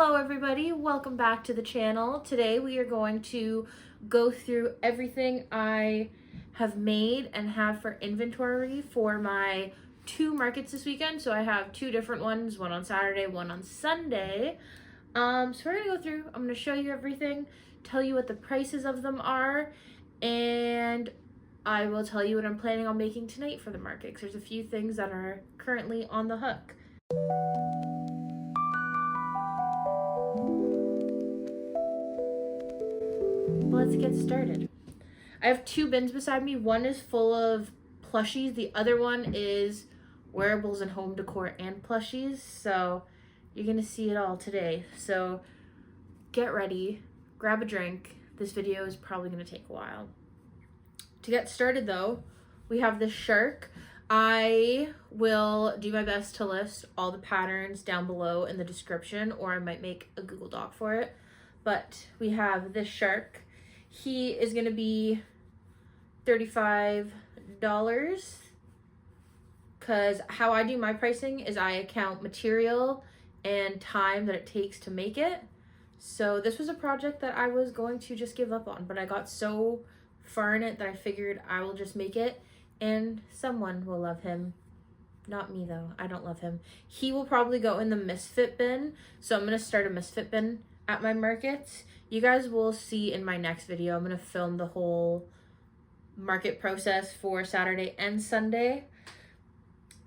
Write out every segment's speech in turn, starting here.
Hello everybody, welcome back to the channel. Today we are going to go through everything I have made and have for inventory for my two markets this weekend. So I have two different ones, one on Saturday, one on Sunday. So we're gonna go through, I'm gonna show you everything, tell you what the prices of them are, and I will tell you what I'm planning on making tonight for the market, because there's a few things that are currently on the hook. Let's get started. I have two bins beside me. One is full of plushies. The other one is wearables and home decor and plushies. So you're gonna see it all today. So get ready, grab a drink. This video is probably gonna take a while. To get started though, we have this shark. I will do my best to list all the patterns down below in the description, or I might make a Google Doc for it. But we have this shark. He is gonna be $35, because how I do my pricing is I account material and time that it takes to make it. So this was a project that I was going to just give up on, but I got so far in it that I figured I will just make it and someone will love him. Not me though, I don't love him. He will probably go in the misfit bin, so I'm gonna start a misfit bin at my markets. You guys will see in my next video, I'm gonna film the whole market process for Saturday and Sunday.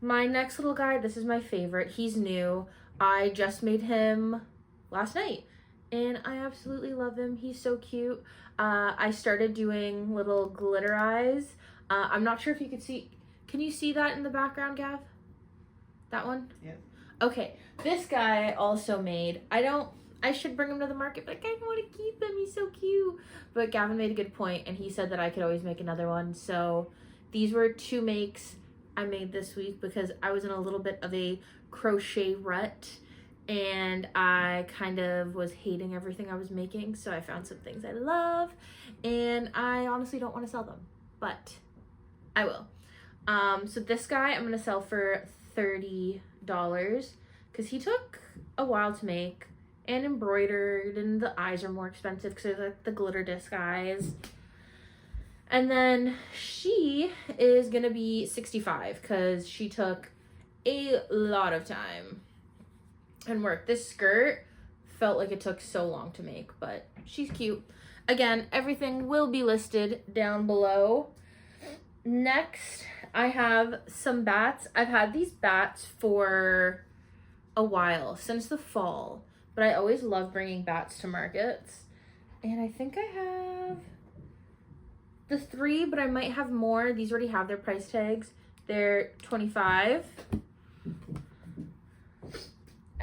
My next little guy, this is my favorite. He's new. I just made him last night and I absolutely love him. He's so cute. I started doing little glitter eyes. I'm not sure if you could see, can you see that in the background, Gav? That one? Yeah. Okay, this guy I also made. I should bring him to the market, but I kind of want to keep him. He's so cute. But Gavin made a good point, and he said that I could always make another one. So these were two makes I made this week because I was in a little bit of a crochet rut, and I kind of was hating everything I was making. So I found some things I love, and I honestly don't want to sell them, but I will. So this guy I'm going to sell for $30 because he took a while to make and embroidered, and the eyes are more expensive because they're like the glitter disc eyes. And then she is gonna be $65 because she took a lot of time and work. This skirt felt like it took so long to make, but she's cute. Again, everything will be listed down below. Next, I have some bats. I've had these bats for a while, since the fall. But I always love bringing bats to markets. And I think I have the 3, but I might have more. These already have their price tags. They're $25.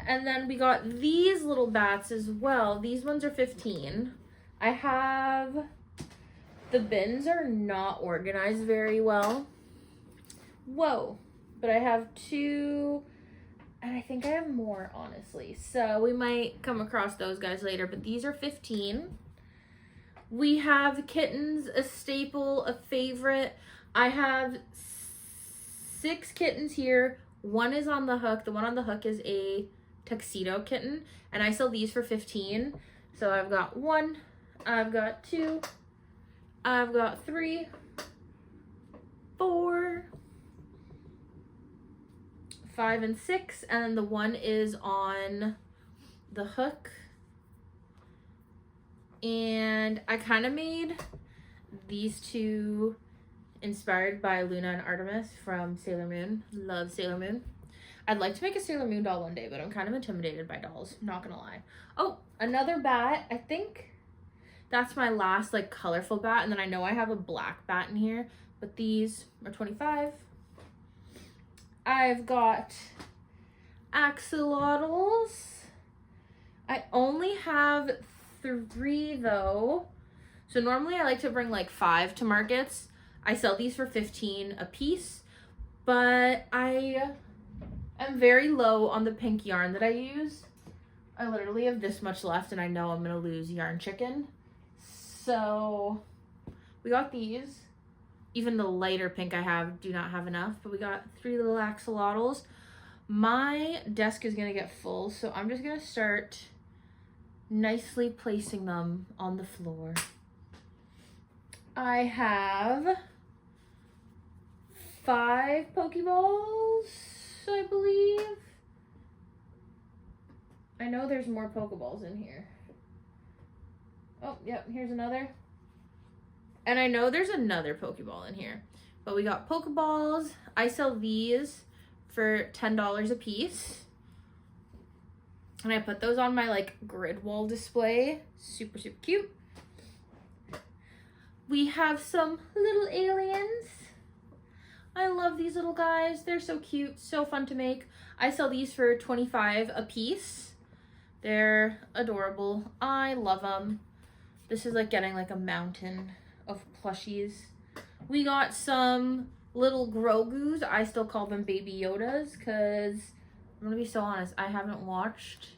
And then we got these little bats as well. These ones are $15. I have, the bins are not organized very well. Whoa. But I have 2. And I think I have more, honestly. So we might come across those guys later, but these are $15. We have kittens, a staple, a favorite. I have 6 kittens here. One is on the hook. The one on the hook is a tuxedo kitten, and I sell these for $15. So I've got 1, I've got 2, I've got 3, 4, 5, and 6, and then the one is on the hook. And I kind of made these two inspired by Luna and Artemis from Sailor Moon. Love Sailor Moon. I'd like to make a Sailor Moon doll one day, but I'm kind of intimidated by dolls, not gonna lie. Oh, another bat. I think that's my last like colorful bat, and then I know I have a black bat in here, but these are $25. I've got axolotls. I only have 3 though. So normally I like to bring like 5 to markets. I sell these for $15 a piece, but I am very low on the pink yarn that I use. I literally have this much left, and I know I'm gonna lose yarn chicken. So we got these. Even the lighter pink I have do not have enough, but we got 3 little axolotls. My desk is gonna get full, so I'm just gonna start nicely placing them on the floor. I have 5 Pokeballs, I believe. I know there's more Pokeballs in here. Oh, yep, here's another. And I know there's another Pokeball in here. But we got Pokeballs. I sell these for $10 a piece. And I put those on my like grid wall display. Super, super cute. We have some little aliens. I love these little guys. They're so cute, so fun to make. I sell these for $25 a piece. They're adorable. I love them. This is like getting like a mountain of plushies. We got some little Grogus. I still call them Baby Yodas because I'm gonna be so honest, I haven't watched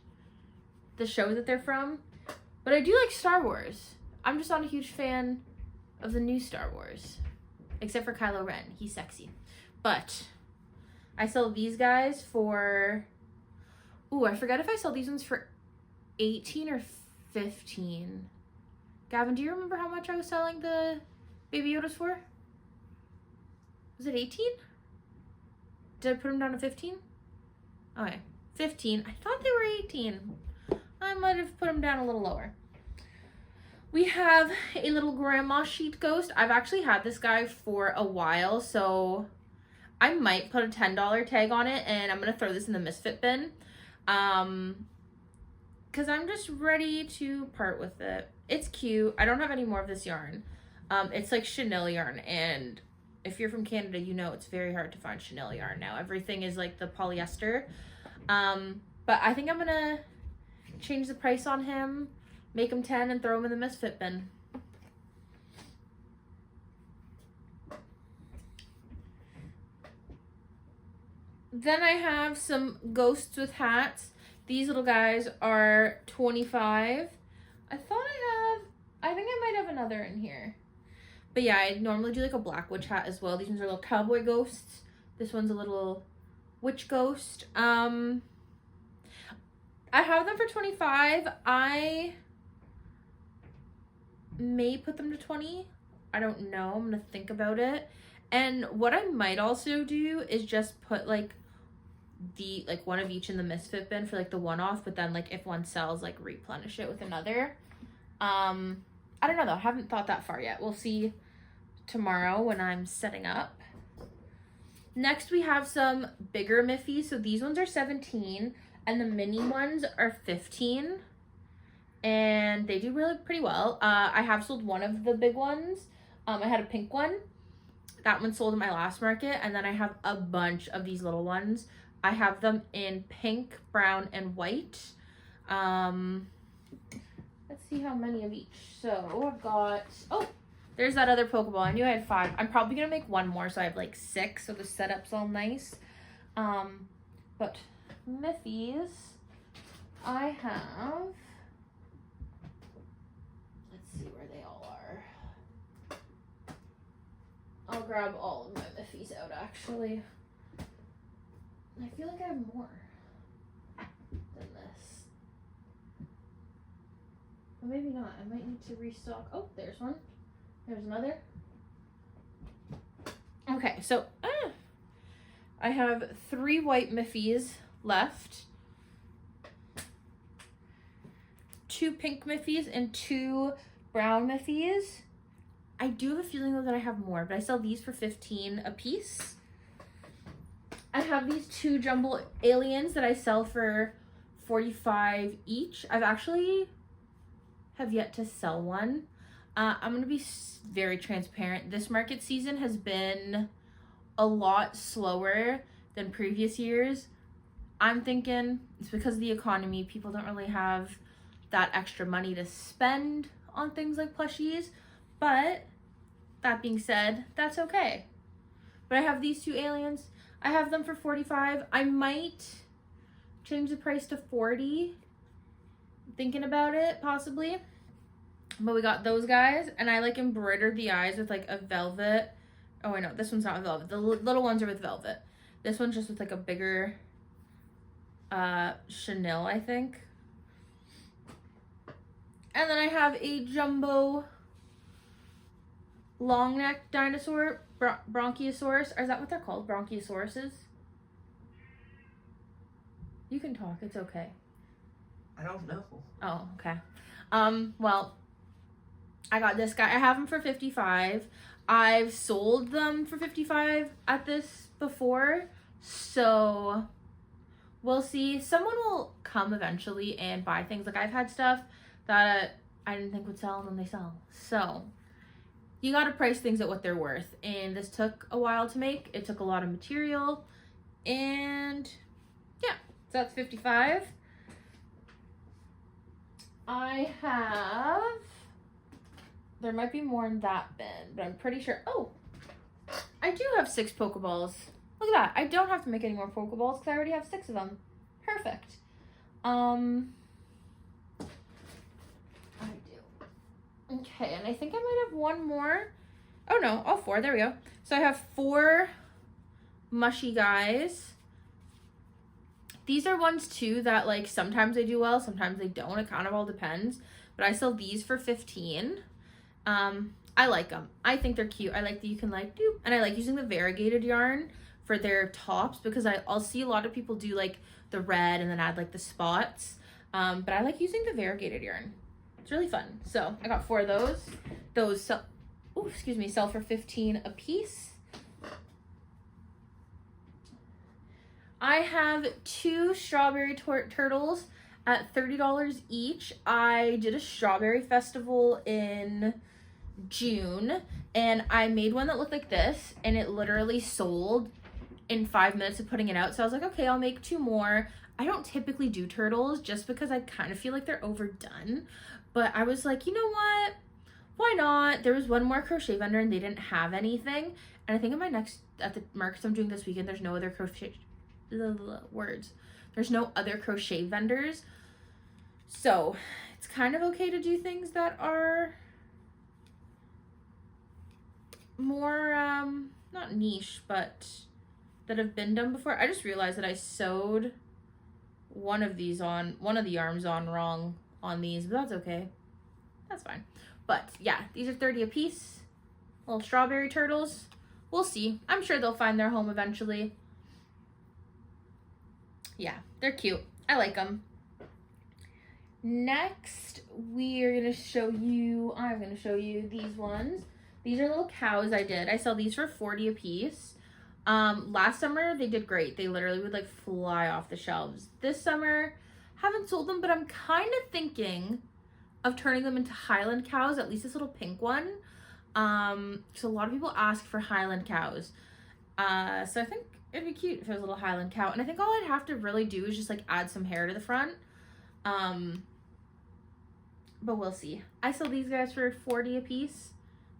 the show that they're from, but I do like Star Wars. I'm just not a huge fan of the new Star Wars, except for Kylo Ren. He's sexy. But I sell these guys for, ooh, I forgot if I sell these ones for 18 or 15. Gavin, do you remember how much I was selling the Baby Yodas for? Was it 18? Did I put them down to 15? Okay, 15. I thought they were 18. I might have put them down a little lower. We have a little grandma sheet ghost. I've actually had this guy for a while, so I might put a $10 tag on it, and I'm gonna throw this in the misfit bin. Because I'm just ready to part with it. It's cute. I don't have any more of this yarn. It's like chenille yarn, and if you're from Canada, you know it's very hard to find chenille yarn now. Everything is like the polyester. But I think I'm gonna change the price on him, make him 10, and throw him in the misfit bin. Then I have some ghosts with hats. These little guys are $25. I think I might have another in here. But yeah, I normally do like a black witch hat as well. These ones are little cowboy ghosts. This one's a little witch ghost. I have them for $25. I may put them to $20. I don't know. I'm gonna think about it. And what I might also do is just put like one of each in the misfit bin for like the one-off, but then like if one sells, like replenish it with another. I don't know though. I haven't thought that far yet. We'll see tomorrow when I'm setting up. Next we have some bigger Miffies. So these ones are 17 and the mini ones are 15. And they do really pretty well. I have sold one of the big ones. I had a pink one. That one sold in my last market. And then I have a bunch of these little ones. I have them in pink, brown, and white. Let's see how many of each. So I've got, oh, there's that other Pokeball. I knew I had 5. I'm probably gonna make one more, so I have like 6, so the setup's all nice. But Miffies, I have, let's see where they all are. I'll grab all of my Miffies out actually. I feel like I have more than this. But maybe not. I might need to restock. Oh, there's one. There's another. Okay, so I have 3 white Miffies left. 2 pink Miffies and 2 brown Miffies. I do have a feeling though that I have more, but I sell these for 15 a piece. I have these 2 jumbo aliens that I sell for 45 each. I've actually have yet to sell one. I'm going to be very transparent. This market season has been a lot slower than previous years. I'm thinking it's because of the economy. People don't really have that extra money to spend on things like plushies. But that being said, that's okay. But I have these 2 aliens. I have them for 45. I might change the price to 40. Thinking about it, possibly. But we got those guys, and I like embroidered the eyes with like a velvet. Oh, wait, no, this one's not velvet. The little ones are with velvet. This one's just with like a bigger chenille, I think. And then I have a jumbo long neck dinosaur, Bronchiosaurus. Is that what they're called? Bronchiosauruses? You can talk, it's okay. I don't know. Oh, okay. Well, I got this guy. I have him for $55. I've sold them for $55 at this before, so we'll see. Someone will come eventually and buy things. Like, I've had stuff that I didn't think would sell, and then they sell. So you gotta price things at what they're worth, and this took a while to make. It took a lot of material, and yeah, so that's $55. I have, there might be more in that bin, but I'm pretty sure, oh, I do have 6 Pokeballs. Look at that. I don't have to make any more Pokeballs because I already have 6 of them. Perfect. I do. Okay, and I think I might have one more. Oh no, all 4. There we go. So I have 4 mushy guys. These are ones too that, like, sometimes they do well, sometimes they don't. It kind of all depends. But I sell these for $15. I like them. I think they're cute. I like that you can, like, do, and I like using the variegated yarn for their tops because I'll see a lot of people do, like, the red and then add, like, the spots. But I like using the variegated yarn. It's really fun. So I got 4 of those. Those sell, sell for $15 a piece. I have 2 strawberry turtles at $30 each. I did a strawberry festival in June, and I made one that looked like this, and it literally sold in 5 minutes of putting it out. So I was like, okay, I'll make 2 more. I don't typically do turtles just because I kind of feel like they're overdone. But I was like, you know what? Why not? There was one more crochet vendor, and they didn't have anything. And I think at the markets I'm doing this weekend, there's no other crochet there's no other crochet vendors, so it's kind of okay to do things that are more not niche, but that have been done before. I just realized that I sewed one of the arms on wrong on these, but that's okay, that's fine. But yeah, these are $30 a piece. Little strawberry turtles. We'll see. I'm sure they'll find their home eventually. Yeah, they're cute. I like them. Next, I'm going to show you these ones. These are little cows I did. I sell these for $40 a piece. Last summer, they did great. They literally would, like, fly off the shelves. This summer, haven't sold them, but I'm kind of thinking of turning them into Highland cows, at least this little pink one. So a lot of people ask for Highland cows. So I think it'd be cute if it was a little Highland cow. And I think all I'd have to really do is just, like, add some hair to the front. But we'll see. I sell these guys for $40 a piece.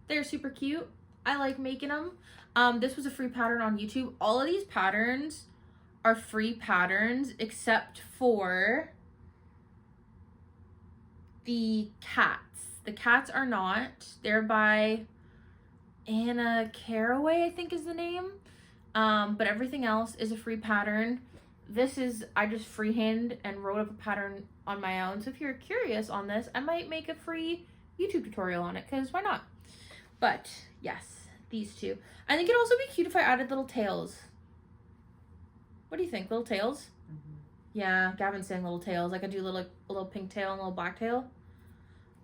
They're super cute. I like making them. This was a free pattern on YouTube. All of these patterns are free patterns except for the cats. The cats are not. They're by Anna Caraway, I think is the name. But everything else is a free pattern. This is, I just freehand and wrote up a pattern on my own. So if you're curious on this, I might make a free YouTube tutorial on it, because why not? But yes, these 2. I think it'd also be cute if I added little tails. What do you think? Little tails? Mm-hmm. Yeah, Gavin's saying little tails. I could do a little pink tail and a little black tail.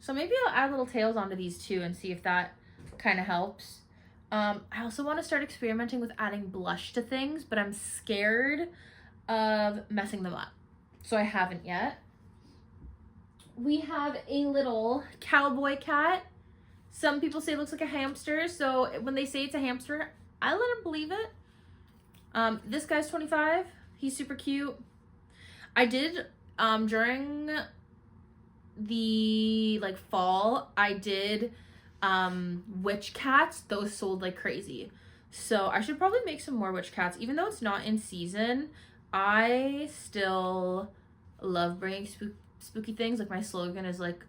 So maybe I'll add little tails onto these 2 and see if that kind of helps. I also want to start experimenting with adding blush to things, but I'm scared of messing them up. So I haven't yet. We have a little cowboy cat. Some people say it looks like a hamster, so when they say it's a hamster, I let them believe it. This guy's $25. He's super cute. I did, during the, like, fall, I did witch cats. Those sold like crazy. So I should probably make some more witch cats. Even though it's not in season, I still love bringing spooky things. Like, my slogan is, like,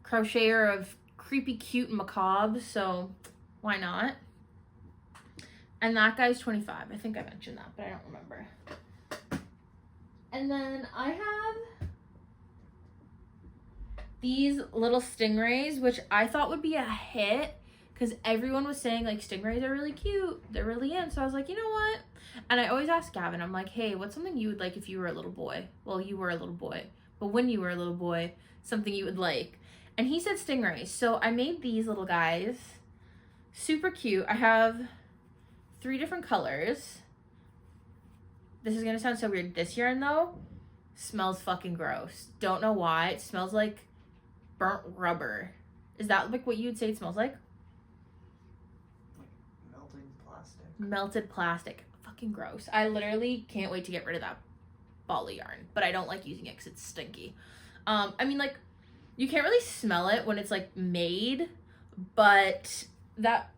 crocheter of creepy, cute, and macabre. So why not? And that guy's $25. I think I mentioned that, but I don't remember. And then I have these little stingrays, which I thought would be a hit because everyone was saying like stingrays are really cute, they're really in. So I was like, you know what? And I always ask Gavin, I'm like, hey, what's something you would like if you were a little boy? Well, you were a little boy, but when you were a little boy, something you would like. And he said stingrays. So I made these little guys. Super cute. I have 3 different colors. This is gonna sound so weird. This yarn though smells fucking gross. Don't know why. It smells like burnt rubber. Is that like what you would say it smells like? Melted plastic. Melted plastic. Fucking gross. I literally can't wait to get rid of that ball of yarn, but I don't like using it because it's stinky. I mean, like, you can't really smell it when it's like made, but that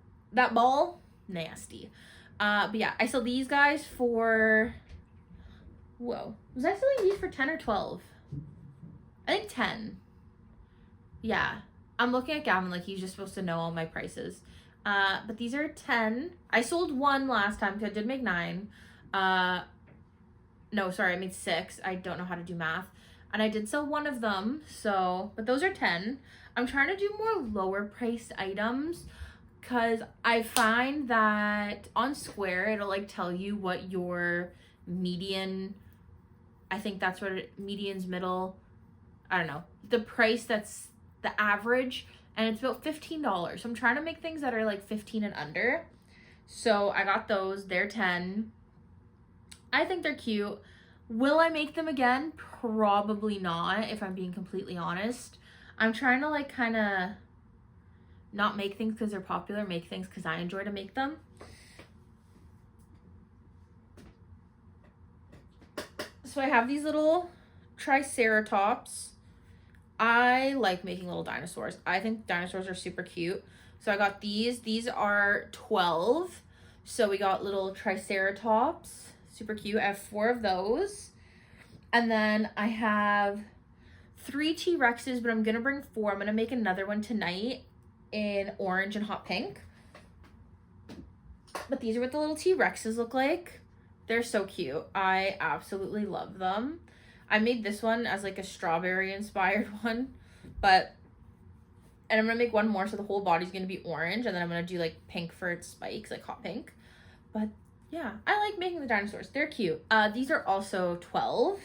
ball, nasty. But yeah, I sell these guys for, whoa, was I selling these for 10 or 12? I think 10. Yeah, I'm looking at Gavin like he's just supposed to know all my prices. But these are 10. I sold 1 last time because I did make 9. No, sorry, I made 6. I don't know how to do math. And I did sell 1 of them, so, but those are 10. I'm trying to do more lower priced items because I find that on Square, it'll like tell you what your median, I think that's what median's middle, I don't know, the price that's the average, and it's about $15. So I'm trying to make things that are like 15 and under. So I got those, they're 10. I think they're cute. Will I make them again? Probably not, if I'm being completely honest. I'm trying to like kind of not make things because they're popular, make things because I enjoy to make them. So I have these little triceratops. I like making little dinosaurs. I think dinosaurs are super cute. So I got these. These are 12. So we got little triceratops. Super cute. I have 4 of those. And then I have 3 T-Rexes, but I'm going to bring 4. I'm going to make another one tonight in orange and hot pink. But these are what the little T-Rexes look like. They're so cute. I absolutely love them. I made this one as like a strawberry inspired one, and I'm going to make one more so the whole body's going to be orange, and then I'm going to do like pink for its spikes, like hot pink. But yeah, I like making the dinosaurs. They're cute. These are also 12.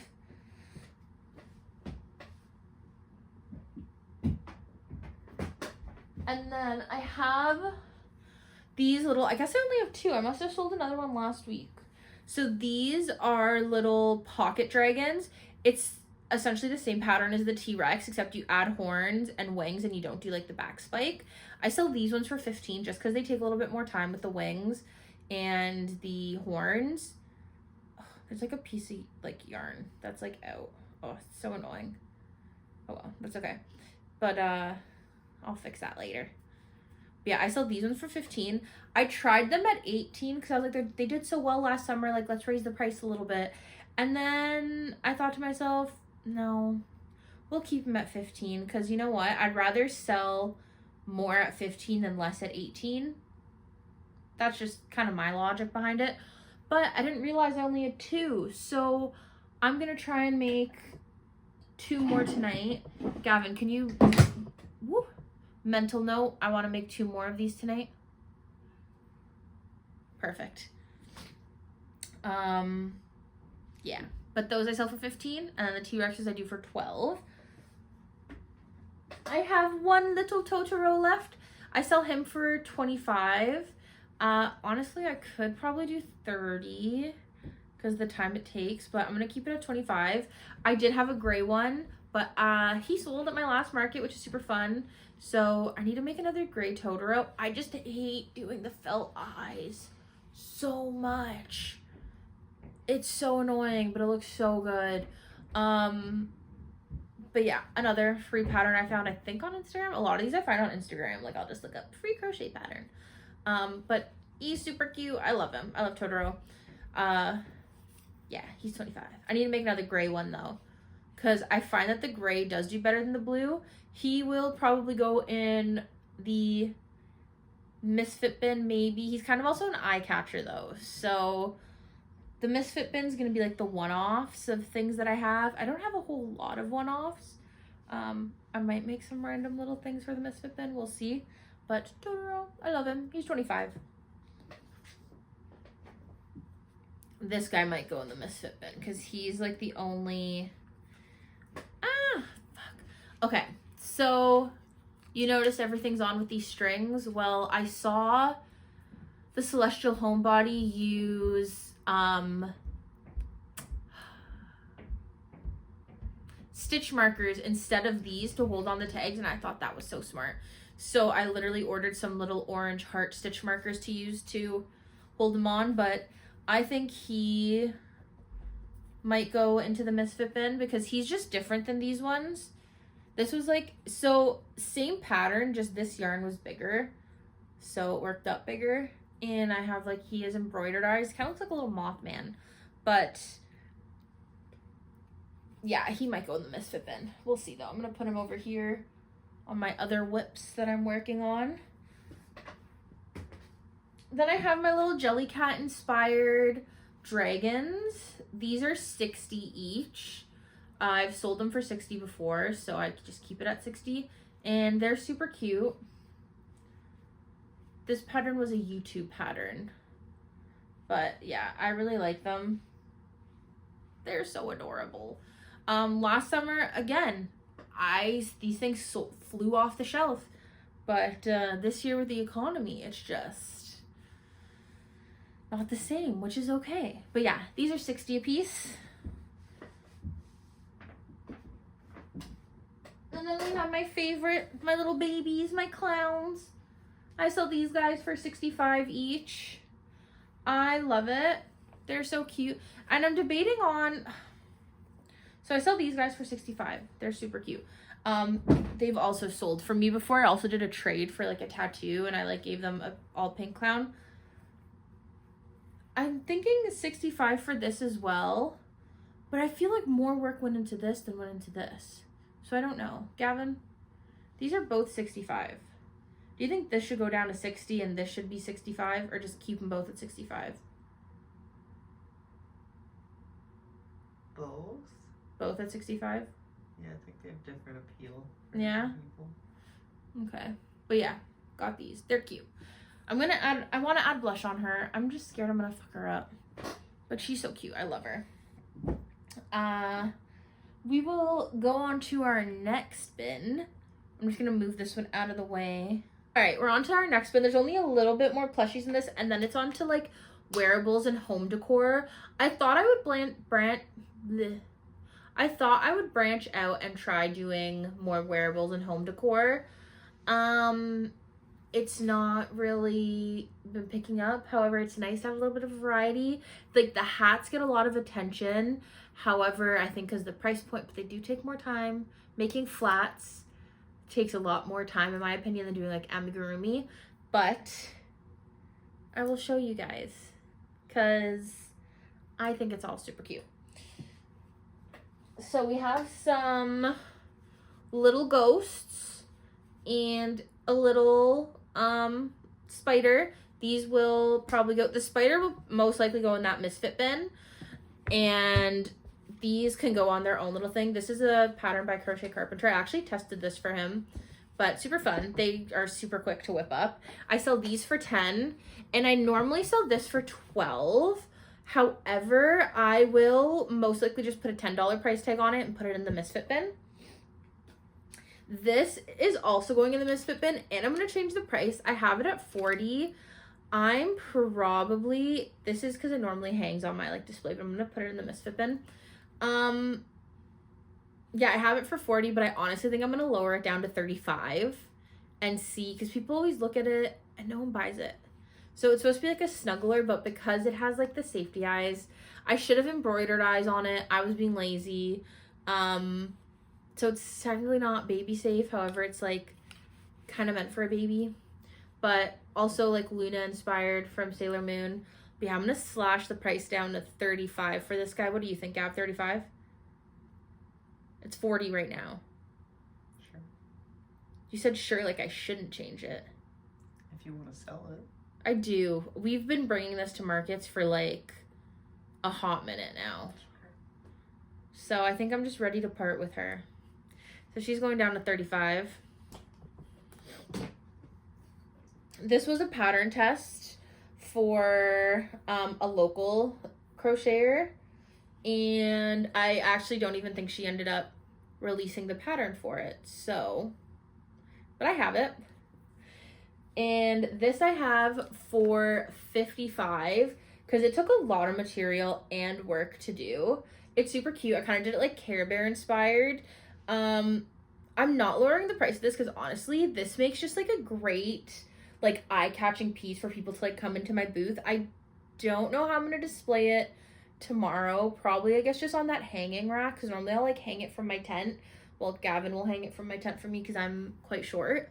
And then I have these little, I guess I only have 2. I must have sold another one last week. So these are little pocket dragons. It's essentially the same pattern as the T-Rex, except you add horns and wings and you don't do like the back spike. I sell these ones for 15 just because they take a little bit more time with the wings and the horns. Oh, there's like a piece of like yarn that's like out. Oh, it's so annoying. Oh well, that's okay. But I'll fix that later. But yeah, I sell these ones for 15. I tried them at 18 because I was like, they did so well last summer. Like, let's raise the price a little bit. And then I thought to myself, no, we'll keep them at 15 because you know what? I'd rather sell more at 15 than less at 18. That's just kind of my logic behind it. But I didn't realize I only had 2. So I'm going to try and make 2 more tonight. Gavin, can you... Woo, mental note, I want to make 2 more of these tonight. Perfect. Yeah, but those I sell for 15, and then the T-Rexes I do for 12. I have 1 little Totoro left. I sell him for 25. Honestly, I could probably do 30 because the time it takes, but I'm gonna keep it at 25. I did have a gray one, but he sold at my last market, which is super fun. So I need to make another gray Totoro. I just hate doing the felt eyes so much. It's so annoying, but it looks so good. But yeah, another free pattern I found, I think, on Instagram. A lot of these I find on Instagram. Like, I'll just look up free crochet pattern. But he's super cute. I love him. I love Totoro. Yeah, he's 25. I need to make another gray one, though, because I find that the gray does do better than the blue. He will probably go in the misfit bin, maybe. He's kind of also an eye catcher, though. So the misfit bin is going to be like the one-offs of things that I have. I don't have a whole lot of one-offs. I I might make some random little things for the misfit bin. We'll see. But Totoro, I love him. He's 25. This guy might go in the misfit bin because he's like the only... Okay, so you notice everything's on with these strings. Well, I saw the Celestial Homebody use stitch markers instead of these to hold on the tags, and I thought that was so smart. So I literally ordered some little orange heart stitch markers to use to hold them on, but I think he might go into the misfit bin because he's just different than these ones. This was like, so same pattern, just this yarn was bigger. So it worked up bigger. And I have like, he has embroidered eyes. Kind of looks like a little Mothman. But yeah, he might go in the misfit bin. We'll see though. I'm going to put him over here on my other whips that I'm working on. Then I have my little Jellycat inspired dragons. These are 60 each. I've sold them for 60 before, so I just keep it at 60. And they're super cute. This pattern was a YouTube pattern. But yeah, I really like them. They're so adorable. Last summer, again, these things flew off the shelf. But this year with the economy, it's just not the same, which is okay. But yeah, these are 60 a piece. And then we have my favorite, my little babies, my clowns. I sell these guys for 65 each. I love it. They're so cute. And I'm debating on, so I sell these guys for 65. They're super cute. They've also sold for me before. I also did a trade for like a tattoo and I like gave them a all pink clown. I'm thinking 65 for this as well, but I feel like more work went into this than went into this. So I don't know. Gavin, these are both 65. Do you think this should go down to 60 and this should be 65, or just keep them both at 65? Both? Both at 65? Yeah, I think they have different appeal. Yeah? Okay. But yeah, got these. They're cute. I want to add blush on her. I'm just scared I'm going to fuck her up. But she's so cute. I love her. We will go on to our next bin. I'm just going to move this one out of the way. All right, we're on to our next bin. There's only a little bit more plushies in this, and then it's on to like wearables and home decor. I thought I would branch out and try doing more wearables and home decor. It's not really been picking up. However, it's nice to have a little bit of variety. Like the hats get a lot of attention. However, I think because the price point, but they do take more time. Making flats takes a lot more time, in my opinion, than doing like amigurumi. But I will show you guys because I think it's all super cute. So we have some little ghosts and a little spider. These will probably go, the spider will most likely go in that misfit bin, and these can go on their own little thing. This is a pattern by Crochet Carpenter. I actually tested this for him, but super fun. They are super quick to whip up. I sell these for 10, and I normally sell this for 12. However, I will most likely just put a $10 price tag on it and put it in the misfit bin. This is also going in the misfit bin, and I'm going to change the price. I have it at 40. I'm probably, this is because it normally hangs on my like display, but I'm going to put it in the misfit bin. Yeah, I have it for 40, but I honestly think I'm going to lower it down to 35 and see, because people always look at it and no one buys it. So it's supposed to be like a snuggler, but because it has like the safety eyes, I should have embroidered eyes on it. I was being lazy. So it's technically not baby safe. However, it's like kind of meant for a baby, but also like Luna inspired from Sailor Moon. But yeah, I'm going to slash the price down to 35 for this guy. What do you think, Gab? 35? It's 40 right now. Sure. You said sure, like I shouldn't change it. If you want to sell it. I do. We've been bringing this to markets for like a hot minute now. So I think I'm just ready to part with her. So she's going down to 35. This was a pattern test for a local crocheter, and I actually don't even think she ended up releasing the pattern for it. So, but I have it. And this I have for 55 because it took a lot of material and work to do. It's super cute. I kind of did it like Care Bear inspired. I'm not lowering the price of this because honestly, this makes just like a great like eye-catching piece for people to like come into my booth. I don't know how I'm gonna display it tomorrow. Probably, I guess, just on that hanging rack because normally I'll like hang it from my tent. Well, Gavin will hang it from my tent for me because I'm quite short.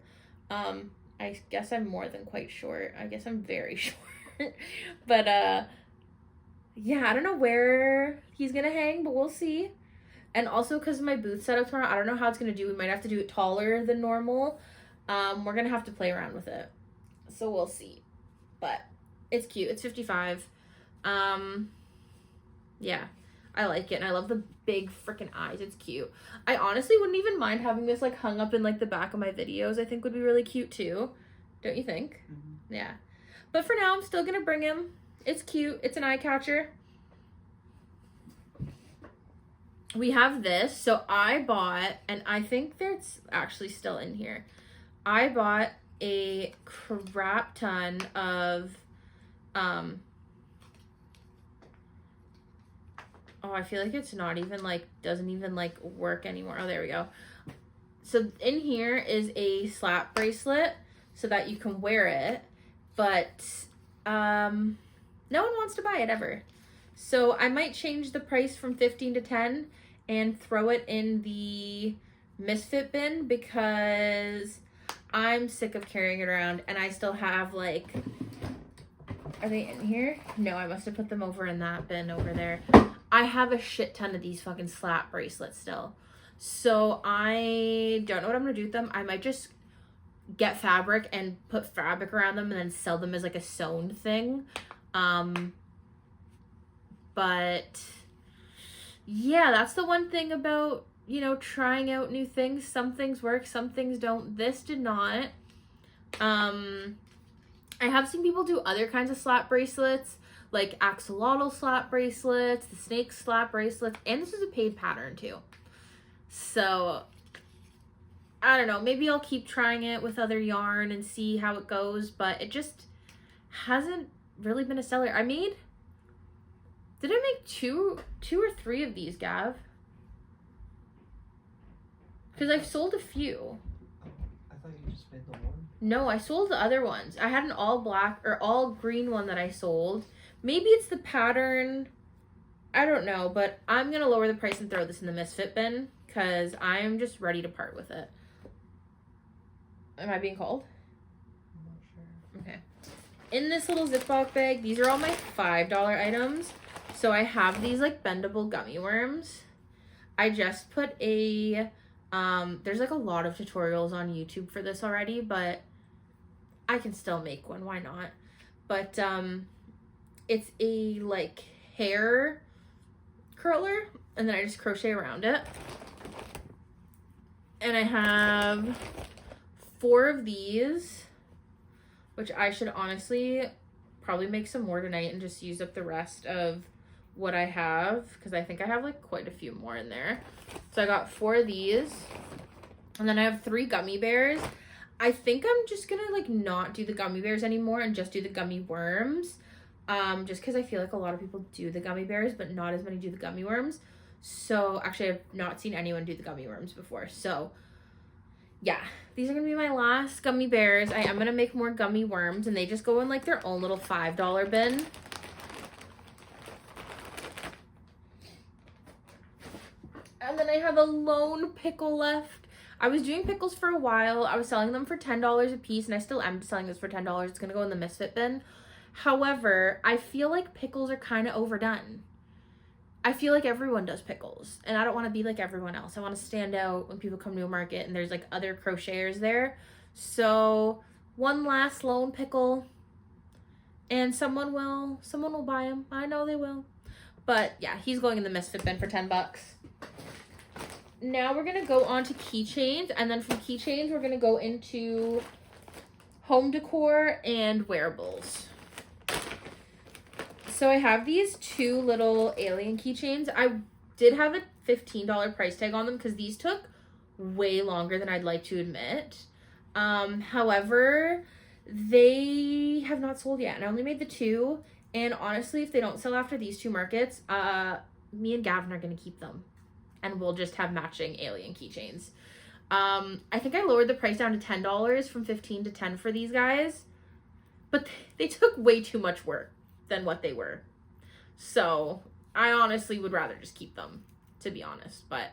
I guess I'm more than quite short. I guess I'm very short. But yeah, I don't know where he's gonna hang, but we'll see. And also because of my booth setup tomorrow, I don't know how it's gonna do. We might have to do it taller than normal. We're gonna have to play around with it. So we'll see. But it's cute. It's 55. Yeah, I like it. And I love the big freaking eyes. It's cute. I honestly wouldn't even mind having this like hung up in like the back of my videos. I think would be really cute too. Don't you think? Mm-hmm. Yeah. But for now, I'm still gonna bring him. It's cute. It's an eye catcher. We have this. So I bought, and I think that's actually still in here. I bought a crap ton of oh, I feel like it's not even like doesn't even like work anymore. Oh, there we go. So in here is a slap bracelet so that you can wear it, but no one wants to buy it ever. So I might change the price from 15 to 10 and throw it in the misfit bin because I'm sick of carrying it around, and I still have like, are they in here? No, I must have put them over in that bin over there. I have a shit ton of these fucking slap bracelets still. So I don't know what I'm gonna do with them. I might just get fabric and put fabric around them and then sell them as like a sewn thing. But yeah, that's the one thing about, you know, trying out new things. Some things work, some things don't. This did not. I have seen people do other kinds of slap bracelets, like axolotl slap bracelets, the snake slap bracelets, and this is a paid pattern too. So I don't know, maybe I'll keep trying it with other yarn and see how it goes, but it just hasn't really been a seller. I made, did I make two or three of these, Gav? Because I've sold a few. I thought you just made the one. No, I sold the other ones. I had an all black or all green one that I sold. Maybe it's the pattern. I don't know, but I'm going to lower the price and throw this in the misfit bin because I'm just ready to part with it. Am I being called? I'm not sure. Okay. In this little Ziploc bag, these are all my $5 items. So I have these like bendable gummy worms. I just put a, there's like a lot of tutorials on YouTube for this already, but I can still make one. Why not? But it's a like hair curler, and then I just crochet around it. And I have 4 of these, which I should honestly probably make some more tonight and just use up the rest of what I have, because I think I have like quite a few more in there. So I got 4 of these, and then I have 3 gummy bears. I think I'm just gonna like not do the gummy bears anymore and just do the gummy worms, just because I feel like a lot of people do the gummy bears but not as many do the gummy worms. So actually I've not seen anyone do the gummy worms before. So yeah, these are gonna be my last gummy bears. I am gonna make more gummy worms, and they just go in like their own little $5 bin. And then I have a lone pickle left. I was doing pickles for a while. I was selling them for $10 a piece, and I still am selling this for $10. It's gonna go in the misfit bin. However, I feel like pickles are kind of overdone. I feel like everyone does pickles, and I don't want to be like everyone else. I want to stand out when people come to a market and there's like other crocheters there. So one last lone pickle, and someone will buy him. I know they will. But yeah, he's going in the misfit bin for $10. now we're gonna go on to keychains, and then from keychains we're gonna go into home decor and wearables. So I have these two little alien keychains. I did have a $15 price tag on them because these took way longer than I'd like to admit. However, they have not sold yet, and I only made the two. And honestly, if they don't sell after these two markets, me and Gavin are gonna keep them, and we'll just have matching alien keychains. I think I lowered the price down to $10 from $15 to $10 for these guys, but they took way too much work than what they were. So I honestly would rather just keep them, to be honest. But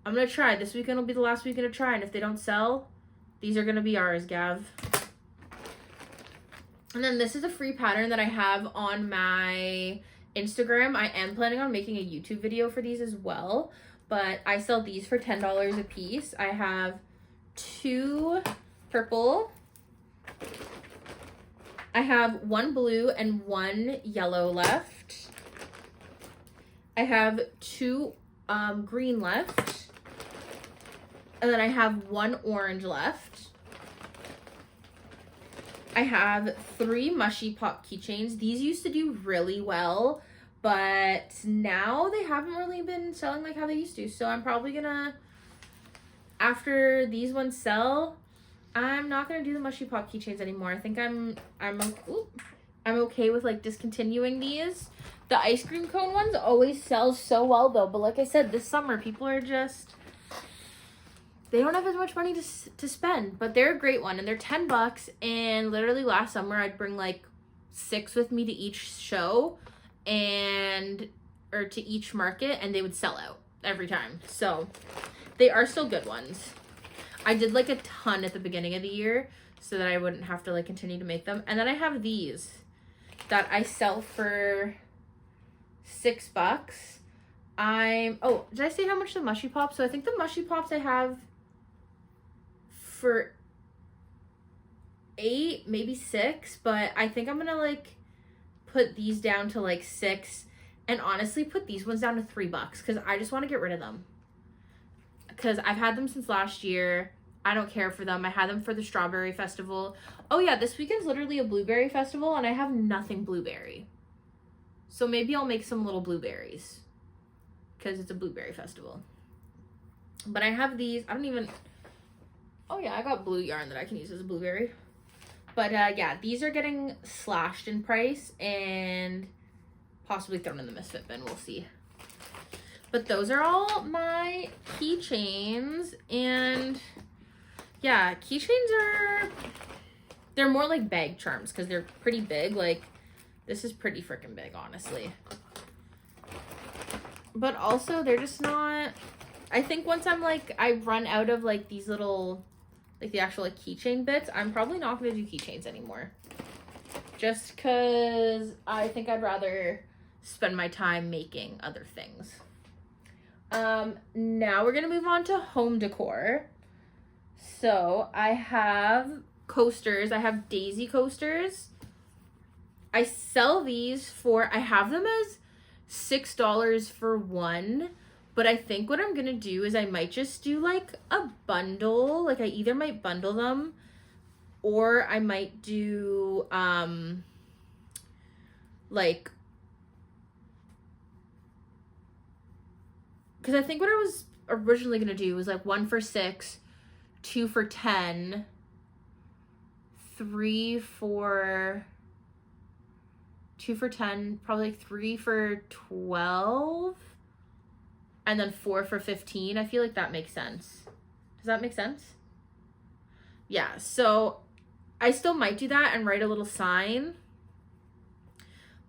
I'm gonna try. This weekend will be the last weekend to try, and if they don't sell, these are gonna be ours, Gav. And then this is a free pattern that I have on my Instagram. I am planning on making a YouTube video for these as well, but I sell these for $10 a piece. I have two purple, I have one blue and one yellow left. I have two green left, and then I have one orange left. I have three mushy pop keychains. These used to do really well, but now they haven't really been selling like how they used to. So I'm probably gonna, after these ones sell, I'm not gonna do the mushy pop keychains anymore. I think I'm okay with like discontinuing these. The ice cream cone ones always sell so well though, but like I said, this summer people are just, they don't have as much money to spend, but they're a great one, and they're $10. And literally last summer, I'd bring like 6 with me to each show, or to each market, and they would sell out every time. So they are still good ones. I did like a ton at the beginning of the year so that I wouldn't have to like continue to make them. And then I have these that I sell for $6. Oh, did I say how much the mushy pops? So I think the mushy pops I have for $8, maybe $6, but I think I'm gonna like put these down to like $6, and honestly put these ones down to $3 because I just want to get rid of them, because I've had them since last year. I don't care for them. I had them for the strawberry festival. Oh yeah, this weekend's literally a blueberry festival, and I have nothing blueberry, so maybe I'll make some little blueberries because it's a blueberry festival. But I have these. Oh yeah, I got blue yarn that I can use as a blueberry. But yeah, these are getting slashed in price and possibly thrown in the misfit bin. We'll see. But those are all my keychains. And yeah, keychains they're more like bag charms because they're pretty big. Like, this is pretty freaking big, honestly. But also, they're just not, I think once I run out of like these little, like the actual like keychain bits, I'm probably not going to do keychains anymore. Just because I think I'd rather spend my time making other things. Now we're going to move on to home decor. So I have coasters. I have daisy coasters. I sell these I have them as $6 for one. But I think what I'm going to do is I might just do like a bundle. Like I either might bundle them, or I might do like, because I think what I was originally going to do was like 1 for $6, 2 for $10, 3 for 2 for $10, probably like 3 for $12. And then 4 for $15. I feel like that makes sense. Does that make sense? Yeah, so I still might do that and write a little sign.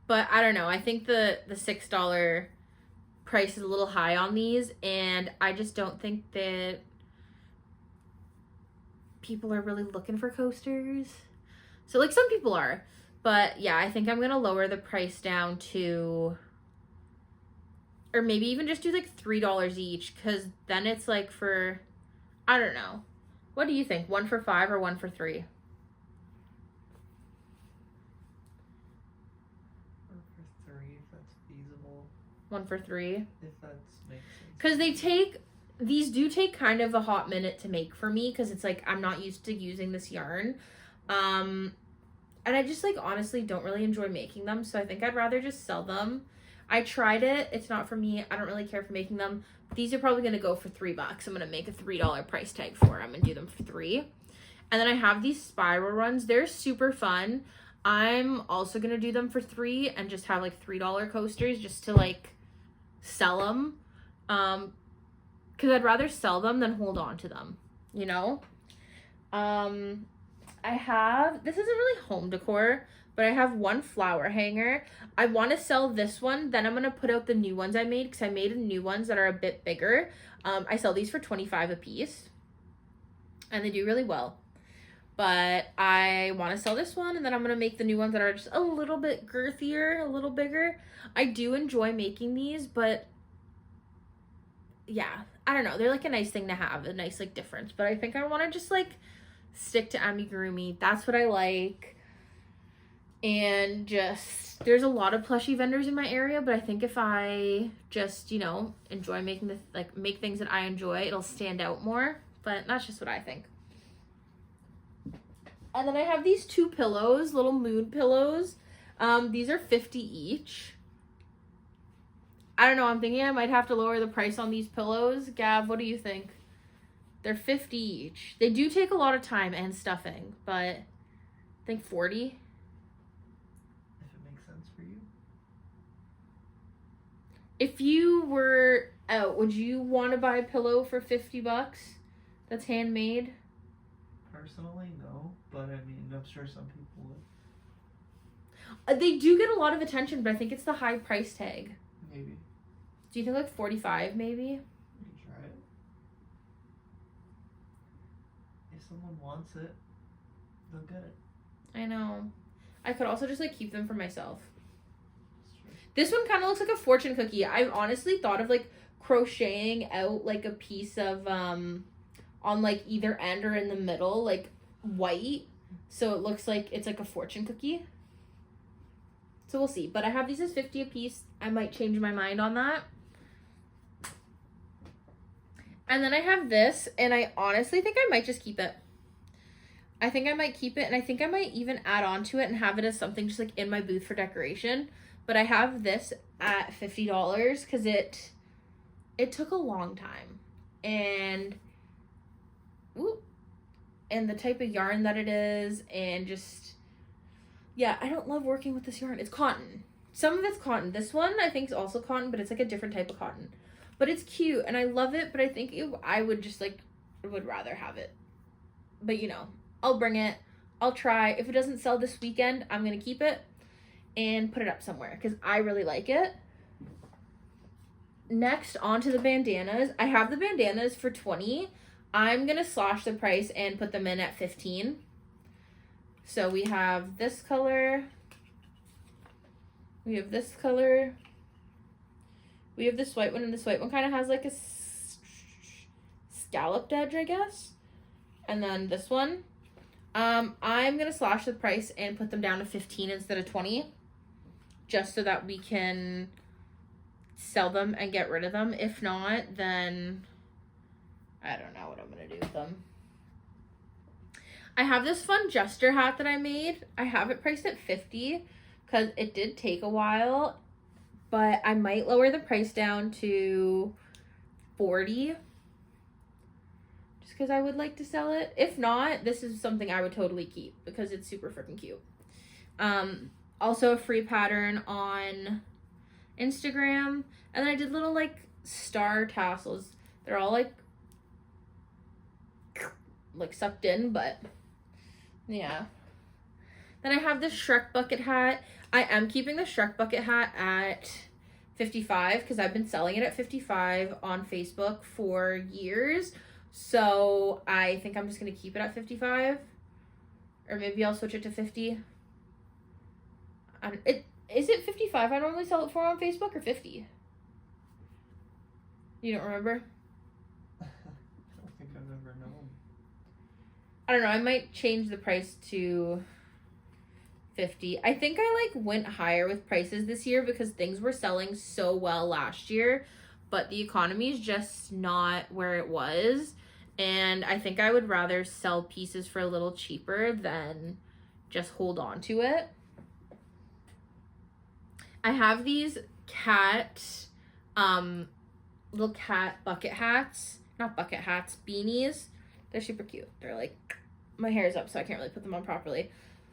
But I don't know. I think the $6 price is a little high on these. And I just don't think that people are really looking for coasters. So like some people are. But yeah, I think I'm going to lower the price down to, or maybe even just do like $3 each, because then it's like for, I don't know. What do you think? 1 for $5 or 1 for $3? 1 for $3, if that's feasible. 1 for $3? If that makes sense. Because These do take kind of a hot minute to make for me because it's like I'm not used to using this yarn. And I just like honestly don't really enjoy making them, so I think I'd rather just sell them. I tried it. It's not for me. I don't really care for making them. These are probably going to go for $3. I'm going to make a $3 price tag for them and do them for $3. And then I have these spiral runs. They're super fun. I'm also going to do them for $3 and just have like $3 coasters just to like sell them. Because I'd rather sell them than hold on to them, you know? I have, this isn't really home decor, but I have one flower hanger. I want to sell this one. Then I'm going to put out the new ones I made because I made new ones that are a bit bigger. I sell these for $25 a piece and they do really well. But I want to sell this one and then I'm going to make the new ones that are just a little bit girthier, a little bigger. I do enjoy making these, but yeah, I don't know. They're like a nice thing to have, a nice like difference. But I think I want to just like stick to amigurumi. That's what I like. And just, there's a lot of plushie vendors in my area, but I think if I just, you know, enjoy making the, like, make things that I enjoy, it'll stand out more. But that's just what I think. And then I have these 2 pillows, little mood pillows. These are $50 each. I don't know, I'm thinking I might have to lower the price on these pillows. Gab, what do you think? They're $50 each. They do take a lot of time and stuffing, but I think $40. If it makes sense for you. If you were out, would you want to buy a pillow for $50 that's handmade? Personally, no. But I mean, I'm sure some people would. They do get a lot of attention, but I think it's the high price tag. Maybe. Do you think like $45 maybe? You can try it. If someone wants it, they'll get it. I know. I could also just like keep them for myself. That's true. This one kind of looks like a fortune cookie. I've honestly thought of like crocheting out like a piece of on like either end or in the middle, like white, so it looks like it's like a fortune cookie. So we'll see. But I have these as $50 a piece. I might change my mind on that. And then I have this, and I honestly think I might just keep it. I think I might keep it, and I think I might even add on to it and have it as something just like in my booth for decoration. But I have this at $50 because it took a long time. And the type of yarn that it is, and just, yeah, I don't love working with this yarn. It's cotton. Some of it's cotton. This one I think is also cotton, but it's like a different type of cotton. But it's cute, and I love it, but I think I would just like, would rather have it. But you know, I'll bring it. I'll try. If it doesn't sell this weekend, I'm going to keep it and put it up somewhere because I really like it. Next, onto the bandanas. I have the bandanas for $20. I'm going to slash the price and put them in at $15. So we have this color. We have this color. We have this white one, and this white one kind of has like a scalloped edge, I guess. And then this one. I'm going to slash the price and put them down to $15 instead of $20. Just so that we can sell them and get rid of them. If not, then I don't know what I'm going to do with them. I have this fun jester hat that I made. I have it priced at $50 because it did take a while, but I might lower the price down to $40 just because I would like to sell it. If not, this is something I would totally keep because it's super freaking cute. Also a free pattern on Instagram, and then I did little like star tassels. They're all like sucked in, but yeah. Then I have this Shrek bucket hat. I am keeping the Shrek bucket hat at $55 because I've been selling it at $55 on Facebook for years. So I think I'm just going to keep it at $55. Or maybe I'll switch it to $50. Is it $55 I normally sell it for on Facebook, or $50? You don't remember? I don't think I've ever known. I don't know. I might change the price to $50. I think I like went higher with prices this year because things were selling so well last year. but the economy is just not where it was. And I think I would rather sell pieces for a little cheaper than just hold on to it. I have these little cat bucket hats. Not bucket hats, beanies. They're super cute. They're like, my hair's up so I can't really put them on properly.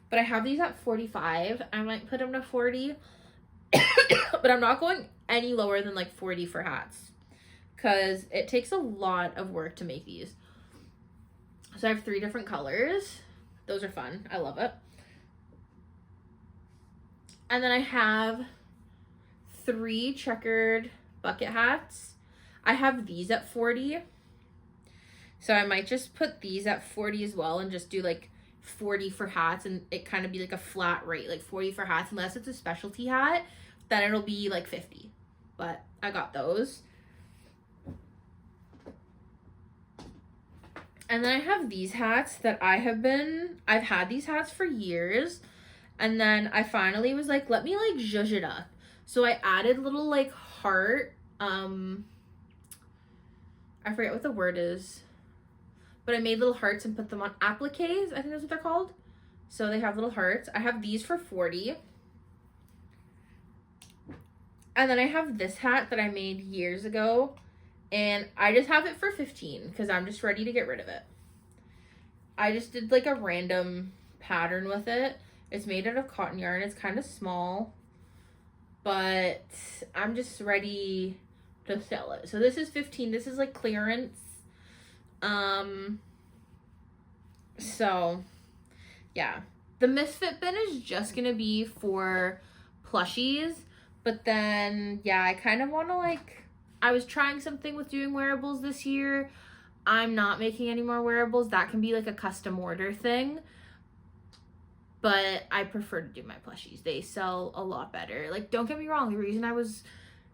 But I have these at 45. I might put them to 40. But I'm not going any lower than like 40 for hats. Because it takes a lot of work to make these. So I have 3 different colors. Those are fun. I love it. And then I have 3 checkered bucket hats. I have these at 40. So I might just put these at 40 as well and just do like 40 for hats and it kind of be like a flat rate, like 40 for hats, unless it's a specialty hat, then it'll be like 50. But I got those. And then I have these hats that I've had these hats for years. And then I finally was like, let me like zhuzh it up. So I added little like heart, I forget what the word is, but I made little hearts and put them on appliques. I think that's what they're called. So they have little hearts. I have these for 40. And then I have this hat that I made years ago. And I just have it for 15 because I'm just ready to get rid of it. I just did like a random pattern with it. It's made out of cotton yarn. It's kind of small. But I'm just ready to sell it. So this is 15. This is like clearance. So yeah. The Misfit bin is just gonna be for plushies. But then, yeah, I kind of want to like... I was trying something with doing wearables this year. I'm not making any more wearables. That can be like a custom order thing. But I prefer to do my plushies. They sell a lot better. Like, don't get me wrong. The reason I was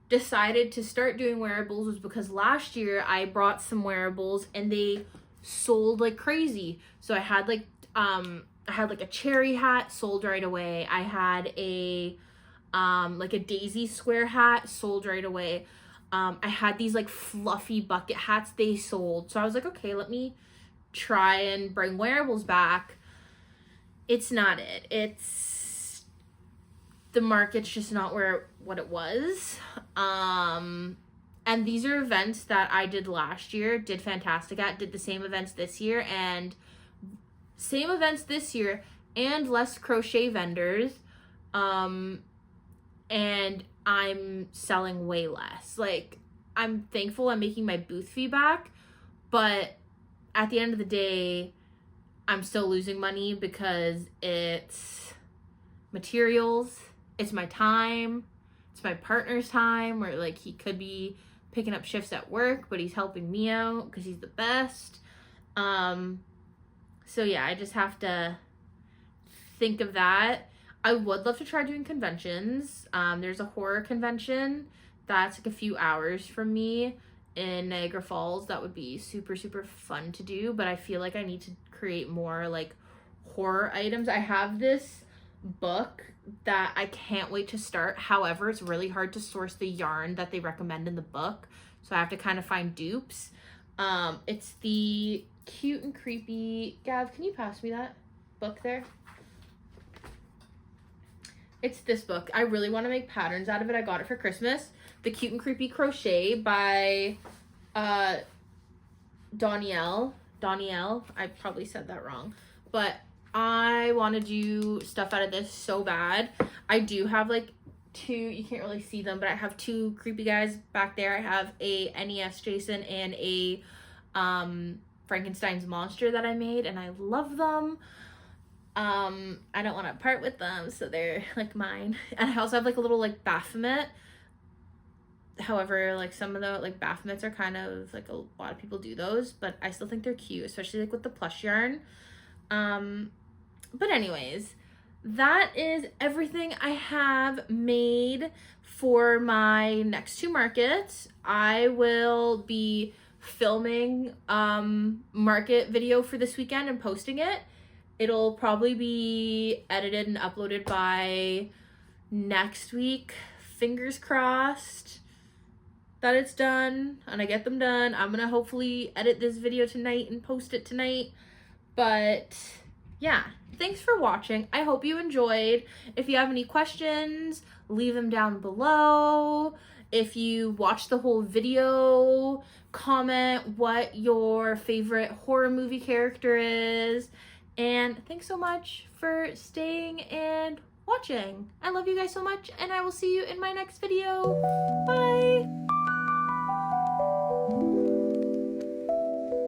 decided to start doing wearables was because last year I brought some wearables and they sold like crazy. So I had like a cherry hat, sold right away. I had a like a daisy square hat, sold right away. I had these like fluffy bucket hats, they sold. So I was like, okay, let me try and bring wearables back. It's not it. It's the market's just not what it was. And these are events that I did last year, did fantastic at, did the same events this year and less crochet vendors. And I'm selling way less. Like, I'm thankful I'm making my booth fee back, but at the end of the day, I'm still losing money because it's materials, it's my time, it's my partner's time, where like he could be picking up shifts at work, but he's helping me out because he's the best. So yeah, I just have to think of that. I would love to try doing conventions. There's a horror convention that's like a few hours from me in Niagara Falls. That would be super, super fun to do, but I feel like I need to create more like horror items. I have this book that I can't wait to start. However, it's really hard to source the yarn that they recommend in the book, so I have to kind of find dupes. It's the Cute and Creepy... Gav, can you pass me that book there? It's this book. I really want to make patterns out of it. I got it for Christmas. The Cute and Creepy Crochet by Danielle. I probably said that wrong. But I want to do stuff out of this so bad. I do have like 2, you can't really see them, but I have 2 creepy guys back there. I have a NES Jason and a Frankenstein's monster that I made, and I love them. I don't want to part with them, so they're like mine. And I also have like a little like Baphomet. However, like some of the like Baphomets are kind of like a lot of people do those, but I still think they're cute, especially like with the plush yarn. But anyways, that is everything I have made for my next 2 markets. I will be filming market video for this weekend and posting it. It'll probably be edited and uploaded by next week. Fingers crossed. that it's done and I get them done. I'm gonna hopefully edit this video tonight and post it tonight. But yeah, thanks for watching. I hope you enjoyed. If you have any questions, leave them down below. If you watched the whole video, comment what your favorite horror movie character is. And thanks so much for staying and watching. I love you guys so much, and I will see you in my next video. Bye!